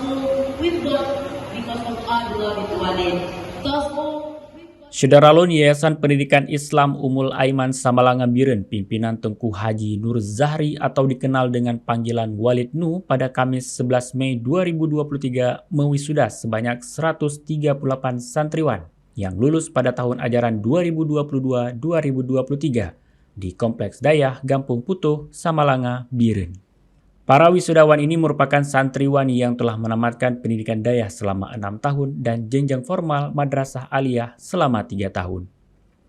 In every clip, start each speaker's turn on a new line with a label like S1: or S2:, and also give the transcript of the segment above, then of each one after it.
S1: move with God because of our beloved Walid. Thus,
S2: Syederalun Yayasan Pendidikan Islam Ummul Aiman Samalanga Biren, pimpinan Tengku Haji Nur Zahri atau dikenal dengan panggilan Walid Nu, pada Kamis 11 Mei 2023 mewisuda sebanyak 138 santriwan yang lulus pada tahun ajaran 2022-2023 di Kompleks Dayah Gampung Putuh, Samalanga, Biren. Para wisudawan ini merupakan santriwani yang telah menamatkan pendidikan dayah selama 6 tahun dan jenjang formal madrasah aliyah selama 3 tahun.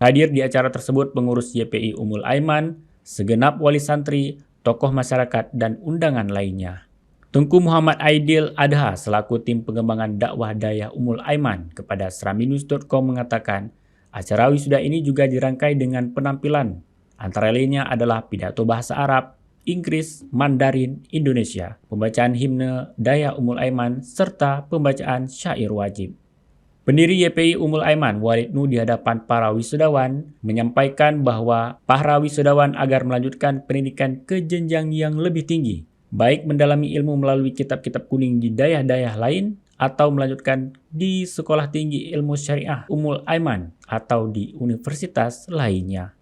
S2: Hadir di acara tersebut pengurus YPI Ummul Aiman, segenap wali santri, tokoh masyarakat, dan undangan lainnya. Tengku Muhammad Aidil Adha selaku tim pengembangan dakwah dayah Ummul Aiman kepada seraminus.com mengatakan, acara wisuda ini juga dirangkai dengan penampilan, antara lainnya adalah pidato bahasa Arab, Inggris, Mandarin, Indonesia, pembacaan himne dayah Ummul Aiman, serta pembacaan syair wajib. Pendiri YPI Ummul Aiman, Walid Nu, di hadapan para wisudawan menyampaikan bahwa para wisudawan agar melanjutkan pendidikan ke jenjang yang lebih tinggi, baik mendalami ilmu melalui kitab-kitab kuning di dayah-dayah lain, atau melanjutkan di Sekolah Tinggi Ilmu Syariah Ummul Aiman atau di universitas lainnya.